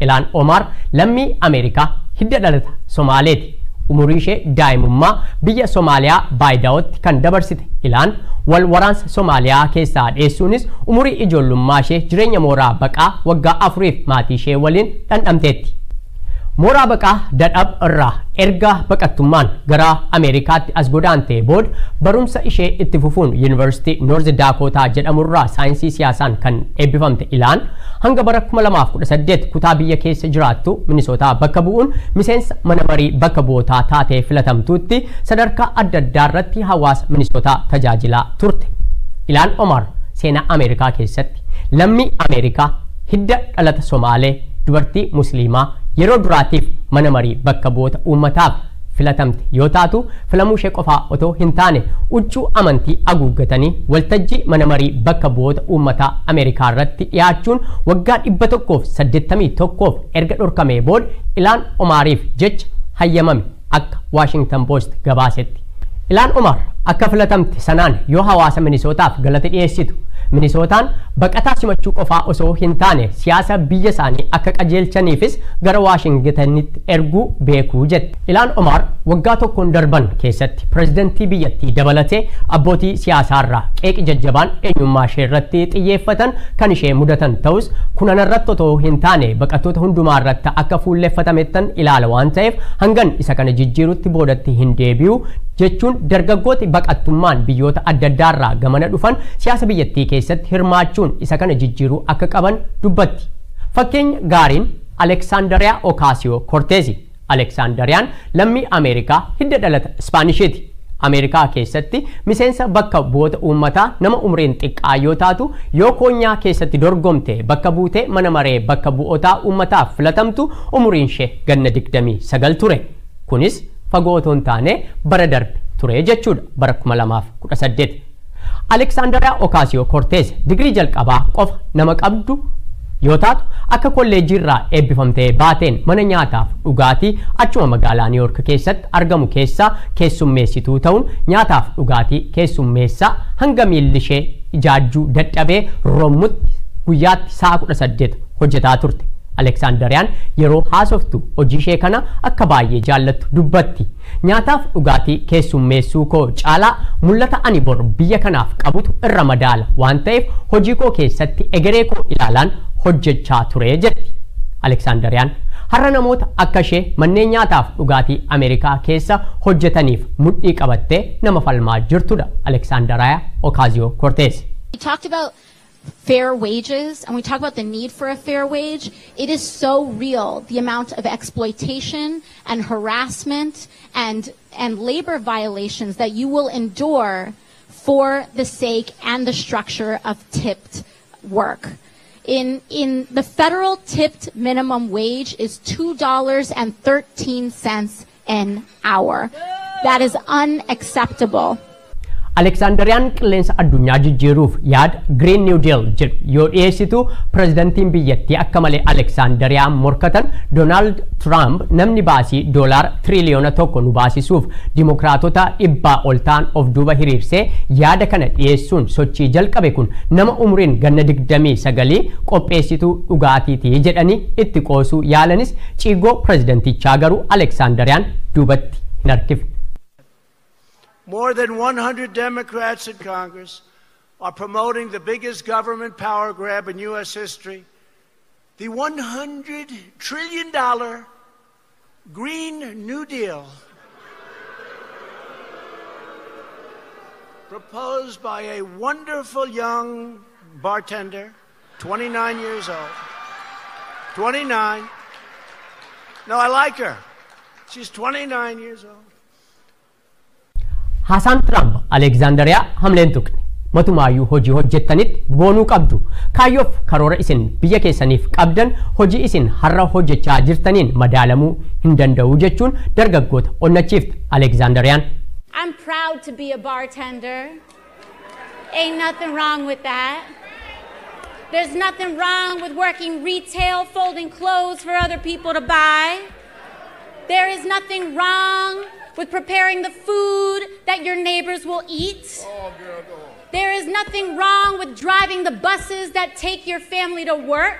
Ilaan Omar lammii Ameerikaa hidda dhalata Somaaleeti. Umurii ishee daa'imummaa biyya Somaaliyaa Baayidaawatti kan dabarsite. Ilaan wal waraansa Somaaliyaa keessaa dheessuunis umurii ijoollummaa ishee jireenya mooraa baqaa waggaa 4 maatii ishee waliin dhandhamteetti. Mooraa baqaa dadhab irraa erga baqattummaan gara Ameerikaatti as godaantee booda barumsa ishee itti fufuun Yuunivarsiitii Noorz Daakotaa jedhamurraa saayinsii siyaasaan kan eebbifamte Ilaan hanga bara 2018 kutaa biyya keessa jiraattu Minisootaa bakka bu'uun miseensa mana marii bakka bu'ootaa taatee filatamtuutti sadarkaa adda addaa irratti hawaasa Minisootaa tajaajilaa turte. Ilaan Omar seenaa Ameerikaa keessatti lammii Ameerikaa hidda dhalata Somaalee dubartii Musliimaa yeroo duraatiif mana marii bakka bu'oota uummataaf filatamte yoo taatu filamuu ishee qofaa otoo hin taane huccuu amantii haguuggatanii waltajjii mana marii bakka bu'oota uummataa Ameerikaa irratti dhiyaachuun waggaa 181 erga dhorkamee booda Ilaan Omariif jecha hayyamame akka Washington Post gabaasetti. Ilaan Omar akka filatamte sanaan yoo hawaasa Minisootaaf galata dhiyeessitu Minisootaan baqataa simachuu qofaa osoo hin taane siyaasa biyya isaanii akka qajeelchaniifis gara Waashingtanitti erguu beekuu jette. Ilaan Omar waggaa tokkoon darban keessatti pirezidantii biyyattii dabalatee abbootii siyaasaarraa qeeqi jajjabaan eenyummaa ishee irratti xiyyeeffatan kan ishee mudatan ta'us kunan irratti otoo hin taane baqattoota hundumaa irratti akka fuulleffatamettan ilaala waan ta'eef hangan isa kana jijjiirutti boodatti hin deebi'u jechuun dargaggooti baqattummaan biyyoota adda addaarraa gamana dhufan siyaasa biyyattii keessatti hirmaachuun isa kana jijjiiruu akka qaban dubbatti. Fakkeenya gaariin Aleksaandariyaa Ocasio-Cortez. Aleksaandariyaan lammii Ameerikaa hidda dhalata Ispaanishiiti. Ameerikaa keessatti miseensa bakka bu'oota uummataa nama umriin xiqqaa yoo taatu yoo koonyaa keessatti dorgomte bakka buutee mana maree bakka bu'ootaa uummataaf filatamtu umriin ishee ganna 29 ture. Kunis fagoo otoo hin taane bara darbe ture jechuudha bara 2018. Aleksaandariyaa Ocasio-Cortez digrii jalqabaa qofa nama qabdu yoo taatu akka kolleejjii irraa eebbifamtee baateen mana nyaataaf dhugaatii achuma magaalaa New York keessatti argamu keessaa keessummeessituu ta'uun nyaataaf dhugaatii keessummeessaa hanga miilli ishee ijaajjuu dadhabee rommutti guyyaatti sa'a 18 hojjetaa turte. Aleksaandariyaan yeroo haasoftu hojii ishee kana akka baay'ee jaallattu dubbatti. Nyaataaf dhugaatii keessummeessuu koo caalaa mul'ata ani bor biyya kanaaf qabutu irra madaala waan ta'eef hojii koo keessatti egeree koo ilaalaan hojjechaa ture jetti. Aleksaandariyaan har'a namoota akka ishee manneen nyaataaf dhugaatii Ameerikaa keessa hojjetaniif mudhii qabattee nama falmaa jirtudha. Aleksaandariyaa Ocasio-Cortez. Fair wages, and we talk about the need for a fair wage, it is so real, the amount of exploitation and harassment and labor violations that you will endure for the sake and the structure of tipped work. In the federal tipped minimum wage is $2.13 an hour. That is unacceptable. Aleksaandariyaan qilleensa addunyaa jijjiiruuf yaada Green New Deal jedhu yoo dhiyeessitu pirezidantiin biyyattii akka malee Aleksaandariyaan morkatan Donald Trump namni baasii $1 tiriliyoona nu baasisuuf dimokiraatota dhibbaa ol ta'an of duuba hiriirsee yaada kana dhiyeessuun sochii jalqabe kun nama umriin ganna 29 qopheessituu dhugaatiitii jedhanii itti qoosuu yaalanis ciigoo pirezidantichaa garuu Aleksaandariyaan duubatti hin harkifne. More than 100 Democrats in Congress are promoting the biggest government power grab in U.S. history, the $100 trillion Green New Deal proposed by a wonderful young bartender, 29 years old. 29. No, I like her. She's 29 years old. Hasan Trump Aleksaandariyaa hamleen tuqne matumaayuu hojii hojjettanitti boonuu qabdu kaayyoof karoora isin biyya keessaniif qabdan hojii isin har'a hojjechaa jirtaniin madaalamuu hin danda'u jechuun dargaggoota onnachiifte Aleksaandariyaan. I'm proud to be a bartender. Ain't nothing wrong with that. There's nothing wrong with working retail, folding clothes for other people to buy. There is nothing wrong with preparing the food that your neighbors will eat. There is nothing wrong with driving the buses that take your family to work.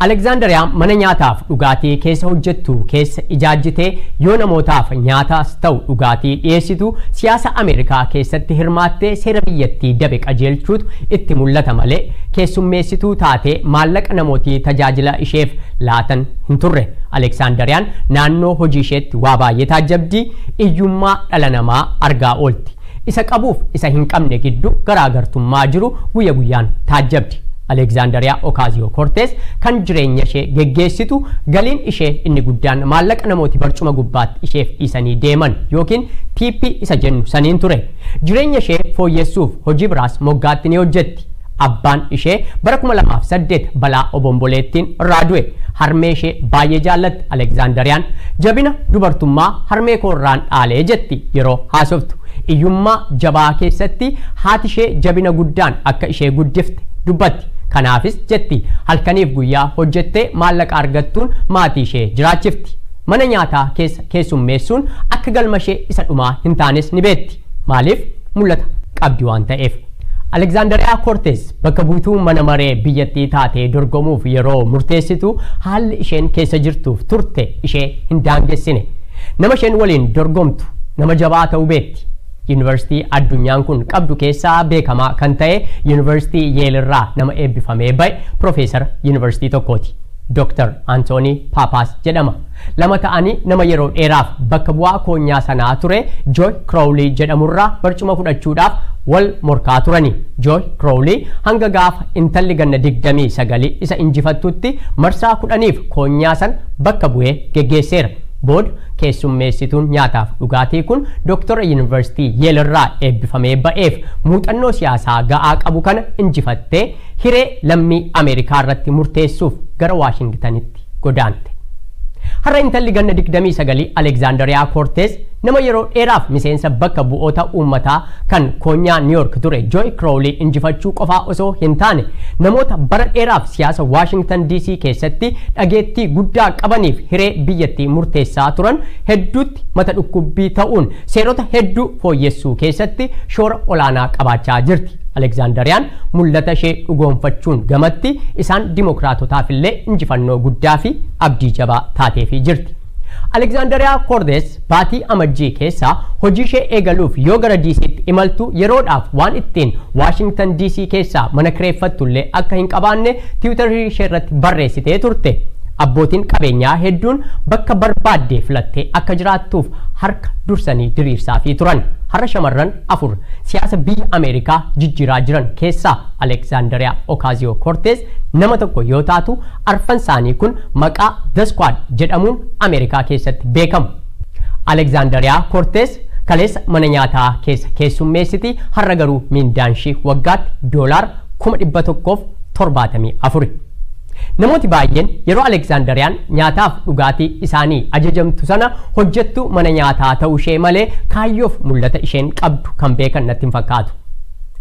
Alexandria mana nyaataaf dhugaatii keessa hojjettu keessa ijaajjitee yoo namootaaf nyaataas ta'u dhugaatii dhiyeessitu siyaasa Ameerikaa keessatti hirmaattee seera biyyattii dabe qajeelchuutu itti mul'ata malee keessummeessituu taatee maallaqa namootii tajaajila isheef laatan hin turre. Alexanderiyaan naannoo hojii isheetti waa baay'ee taajjabdii iyyummaa dhala namaa argaa oolti. Isa qabuuf isa hin qabne gidduu garaagartummaa jiru guyya guyyaan taajjabdi. Alexandria Ocasio-Cortez kan jireenya ishee geggeessitu galiin ishee inni guddaan maallaqa namooti barcuma gubbaatti isheef dhiisanii deeman yookiin TP isa jennu saniin ture. Jireenya ishee fooyyessuuf hojii biraas moggaatti ni hojjetti. Abbaan ishee bara 2008 balaa obomboleettiin irraa du'e. Harmee ishee baay'ee jaallatti. Alexanderiyaan jabina dubartummaa harmee koorraan dhaalee jetti yeroo haasoftu. Iyyummaa jabaa keessatti haati ishee jabina guddaan akka ishee guddifte dubbatti. Kanaafis jetti halkaniif guyyaa hojjettee maallaqa argattuun maatii ishee jiraachifti. Mana nyaataa keessa keessummeessuun akka galma ishee isa dhumaa hin taanes ni beetti. Maaliif mul'ata qabdi waan ta'eef. Alexandria Cortez bakka buutuu mana maree biyyattii taatee dorgomuuf yeroo murteessitu haalli isheen keessa jirtuuf turte ishee hin daangessine. Nama isheen waliin dorgomtu nama jabaa ta'uu beetti. University addunyaan kun qabdu keessaa beekamaa kan ta'e University Yale irraa nama eebbifamee bahe Professor University tokkooti. Dr. Anthony Papas jedhama. Lama ta'anii nama yeroo dheeraaf bakka bu'aa koonyaa sanaa ture Joy Crowley jedhamurraa barcuma fudhachuudhaaf wal morkaa turani. Joy Crowley hanga gaafa intalli ganna 29 isa injifattutti marsaa 10f koonyaa san bakka bu'ee geggeesseera. Bood keessummeessituun nyaataaf dhugaatii kun Dr. University Yale irraa eebbifamee ba'eef muuxannoo siyaasaa ga'aa qabu kana injifattee hiree lammii Ameerikaa irratti murteessuuf gara Waashingtanitti godaante. Har'a intalli ganna 29 Alexandria Cortez nama yeroo dheeraaf miseensa bakka bu'oota uummataa kan koonyaa New York ture Joy Crowley injifachuu qofaa osoo hin taane namoota bara dheeraaf siyaasa Washington DC keessatti dhageettii guddaa qabaniif hiree biyyattii murteessaa turan hedduutti mata dhukkubbii ta'uun seerota hedduu fooyyessuu keessatti shoora olaanaa qabaachaa jirti. Alexanderiyaan mul'ata ishee dhugoonfachuun gamatti isaan dimokiraatotaaf illee injifannoo guddaa fi abdii jabaa taateefii jirti. Alexandria Cortez baatii amajjii keessa hojii ishee eegaluuf yoo gara DC'tti imaltu yeroodhaaf waan ittiin Washington DC keessaa mana kireeffattullee akka hin qabaanne Twitterii ishee irratti barreessitee turte. Abbootiin qabeenyaa hedduun bakka barbaaddee filattee akka jiraattuuf harka dursanii diriirsaafii turan. Har'a shamarran 4 siyaasa biyya Ameerikaa jijjiiraa jiran keessaa Alexandria Ocasio-Cortez nama tokko yoo taatu arfan isaanii kun maqaa The Squad jedhamuun Ameerikaa keessatti beekamu. Alexandria Cortez kaleessa mana nyaataa keessa keessummeessiti. Har'a garuu miindaan ishee waggaatti $174. Namooti baay'een yeroo Alexanderiyaan nyaataaf dhugaatii isaanii ajajamtu sana hojjettu mana nyaataa ta'uu ishee malee kaayyoof mul'ata isheen qabdu kan beekan natti hin fakkaatu.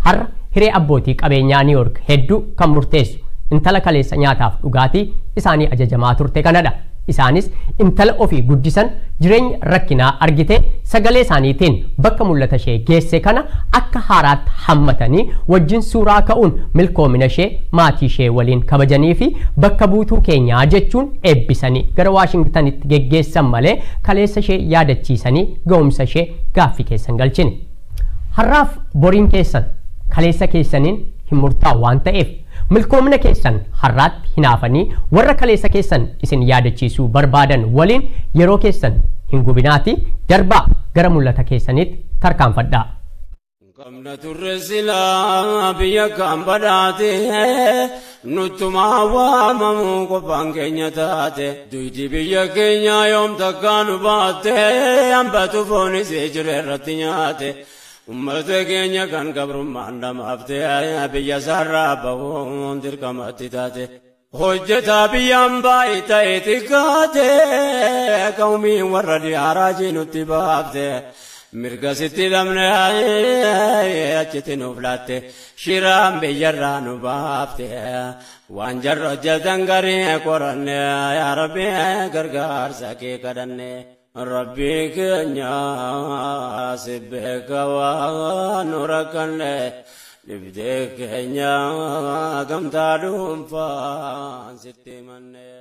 Har'a hiree abbootii qabeenyaa New York hedduu kan murteessu intala kaleessa nyaataaf dhugaatii isaanii ajajamaa turte kanadha. Isaanis intala ofii guddisan jireenya rakkinaa argite sagalee isaaniitiin bakka mul'ata ishee geesse kana akka haaraatti hammatanii wajjin suuraa ka'uun milkoomina ishee maatii ishee waliin kabajanii fi bakka buutuu keenyaa jechuun eebbisanii gara Waashingtanitti geggeessan malee kaleessa ishee yaadachiisanii ga'umsa ishee gaaffii keessan galchine. Har'aaf boriin keessan kaleessa keessaniin hin murtaa'u waan ta'eef milkoomina keessan har'aatti hinaafanii warra kaleessa keessan isin yaadachiisuu barbaadan waliin yeroo keessan hin gubinaati darbaa gara mul'ata keessanitti tarkaanfadhaa. Kamna turre silaa biyya kan badhaate nuttumaa waamamu qophaan keenya taate duyti biyya keenya yoom takkaa nu baatte hambatu foonis ejire irratti nyaate. Ummata keenya kan gabrummaan dhamaafte biyya sarraa bahuun dirqamatti taate hojjetaa biyyaan baay'ee ta'e xiqqaate qawmiin warra dhiyaaraajii nutti baafte mirga sitti dhabne achitti nuuf laatte shiraan biyyarraa nu baafte waan jarra hojjetan garii qoranne yaa Rabbi gargaarsa kee kadhanne. Rabbi keenya sibbeka waan nurakanne dhibdee keenya gamtaa dhuunfaan sitti mannee.